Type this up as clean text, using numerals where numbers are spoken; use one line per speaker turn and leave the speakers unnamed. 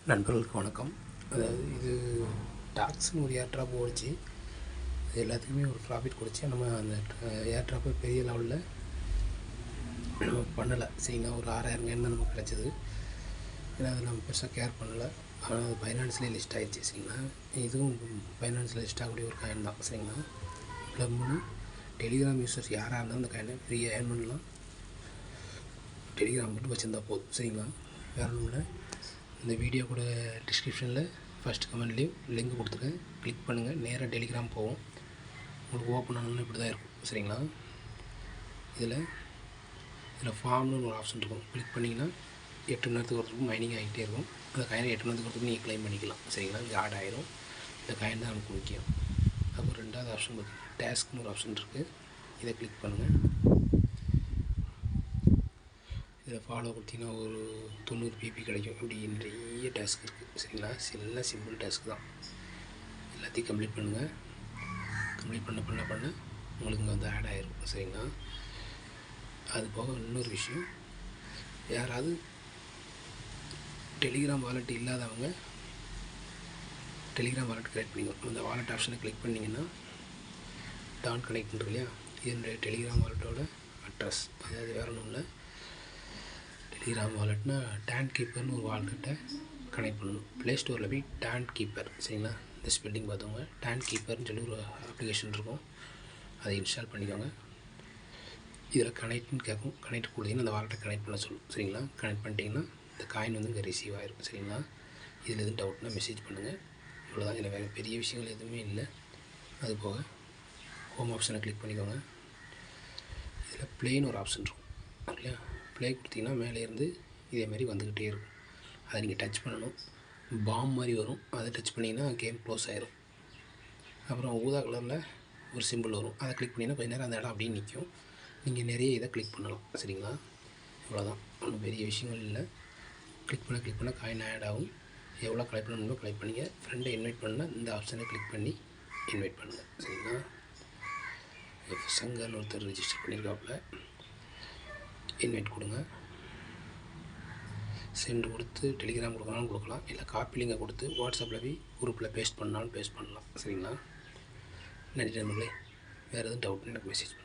நண்பர்களுக்கு வணக்கம். அதாவது இது டாக்ஸ்னு ஒரு ஏர்ட்ராப் ஓடிச்சு. அது எல்லாத்துக்குமே ஒரு ப்ராஃபிட் கொடுச்சு. நம்ம அந்த ஏர்ட்ராப்பை பெரிய லெவலில் நம்ம பண்ணலை. சரிங்களா, ஒரு 6000 தான் நமக்கு கிடச்சிது. ஏன்னா அதை நம்ம பெருசாக கேர் பண்ணலை. ஆனால் அது பைனான்ஸ்லேயே லிஸ்ட் ஆகிடுச்சு. சரிங்களா, இதுவும் பைனான்ஸில் லிஸ்ட் ஆகக்கூடிய ஒரு காயின் தான். சரிங்களா, ப்ளம்னு டெலிகிராம் யூஸர்ஸ் யாராக இருந்தாலும் அந்த காயினை ஃப்ரீயாக ஏர்ன் பண்ணலாம். டெலிகிராம் மட்டும் வச்சுருந்தா போதும். சரிங்களா, வேறு ஒன்றும் இல்லை. இந்த வீடியோ கூட டிஸ்கிரிப்ஷனில் ஃபஸ்ட் கமெண்ட்லேயும் லிங்க் கொடுத்துருக்கேன். கிளிக் பண்ணுங்கள், நேராக டெலிகிராம் போவோம். உங்களுக்கு ஓப்பன் ஆனோன்னு இப்படி தான் இருக்கும். சரிங்களா, இதில் ஃபார்ம்னு ஒரு ஆப்ஷன் இருக்கும். கிளிக் பண்ணிங்கன்னா 8 மணி நேரத்துக்கு ஒருத்தருக்கு மைனிங் ஆகிட்டே இருக்கும். அந்த காயினை 8 மணி நேரத்துக்கு ஒருத்தருக்கு நீங்கள் க்ளைம் பண்ணிக்கலாம். சரிங்களா, இங்கே ஆட் ஆயிரும். இந்த காயின் தான் நமக்கு முக்கியம். அப்புறம் ரெண்டாவது ஆப்ஷன் பார்த்தீங்கன்னா டாஸ்க்னு ஒரு ஆப்ஷன் இருக்குது. இதை கிளிக் பண்ணுங்கள். இதில் ஃபாலோ கொடுத்தீங்கன்னா ஒரு 90 பிபி கிடைக்கும். இப்படி நிறைய டாஸ்க் இருக்குது. சரிங்களா, எல்லாம் சிம்பிள் டாஸ்க் தான். எல்லாத்தையும் கம்ப்ளீட் பண்ணுங்கள். கம்ப்ளீட் பண்ண உங்களுக்கு இங்கே வந்து ஆட் ஆகிரும். சரிங்களா, அது போக இன்னொரு விஷயம், யாராவது டெலிகிராம் வாலெட் இல்லாதவங்க டெலிகிராம் வாலெட் கிரியேட் பண்ணிக்கணும். அந்த வாலெட் ஆப்ஷனை கிளிக் பண்ணிங்கன்னா டான் கனெக்ட் பண்ணுறோம் இல்லையா, என்னுடைய டெலிகிராம் வாலெட்டோட அட்ரஸ். அதாவது வேறு ஒன்றும் இல்லை, டெலிகிராம் வாலெட்னா டான் கீப்பர்னு ஒரு வாலெட்டை கனெக்ட் பண்ணணும். ப்ளே ஸ்டோரில் போய் டான் கீப்பர், சரிங்களா, இந்த ஸ்பெல்லிங் பார்த்தவங்க டான் கீப்பர்னு சொல்லி ஒரு அப்ளிகேஷன் இருக்கும். அதை இன்ஸ்டால் பண்ணிக்கோங்க. இதில் கனெக்ட்னு கேட்கும். கனெக்ட் கொடுத்தீங்கன்னா அந்த வாலெட்டை கனெக்ட் பண்ண சொல்லும். சரிங்களா, கனெக்ட் பண்ணிட்டீங்கன்னா இந்த காயின் வந்து இங்கே ரிசீவ் ஆகிரும். சரிங்களா, இதில் எதுவும் டவுட்னா மெசேஜ் பண்ணுங்கள். இவ்வளோதான். இதில் வேறு பெரிய விஷயங்கள் எதுவுமே இல்லை. அது போக ஹோம் ஆப்ஷனை கிளிக் பண்ணிக்கோங்க. இதில் ப்ளேன்னு ஒரு ஆப்ஷன் இருக்கும் இல்லையா, ப்ளே கொடுத்தீங்கன்னா மேலே இருந்து இதேமாதிரி வந்துக்கிட்டே இருக்கும். அதை நீங்கள் டச் பண்ணணும். பாம் மாதிரி வரும். அதை டச் பண்ணிங்கன்னா கேம் க்ளோஸ் ஆகிரும். அப்புறம் ஊதா கலரில் ஒரு சிம்பிள் வரும். அதை கிளிக் பண்ணிங்கன்னா கொஞ்சம் நேரம் அந்த இடம் அப்படியே நிற்கும். நீங்கள் நிறைய இதை கிளிக் பண்ணலாம். சரிங்களா, இவ்வளோதான். ஒன்றும் பெரிய விஷயங்கள் இல்லை. கிளிக் பண்ண காயின் ஆட் ஆகும். எவ்வளோ கலெக்ட் பண்ணணுமோ கலெக்ட் பண்ணிங்க. ஃப்ரெண்டை இன்வைட் பண்ணால் இந்த ஆப்ஷனை கிளிக் பண்ணி இன்வைட் பண்ணுங்கள். சரிங்களா, சங்கர்னு ஒருத்தர் ரிஜிஸ்டர் பண்ணியிருக்காப்புல, இன்வைட் கொடுங்க. சென்ட் கொடுத்து டெலிகிராம் கொடுக்கலாம்னு கொடுக்கலாம். இல்லை காப்பி லிங்கை கொடுத்து வாட்ஸ்அப்பில் போய் குரூப்பில் பேஸ்ட் பண்ணாலும் பேஸ்ட் பண்ணலாம். சரிங்களா, நன்றி நண்பர்களே. வேறு எதுவும் டவுட்னு எனக்கு மெசேஜ் பண்ணுங்கள்.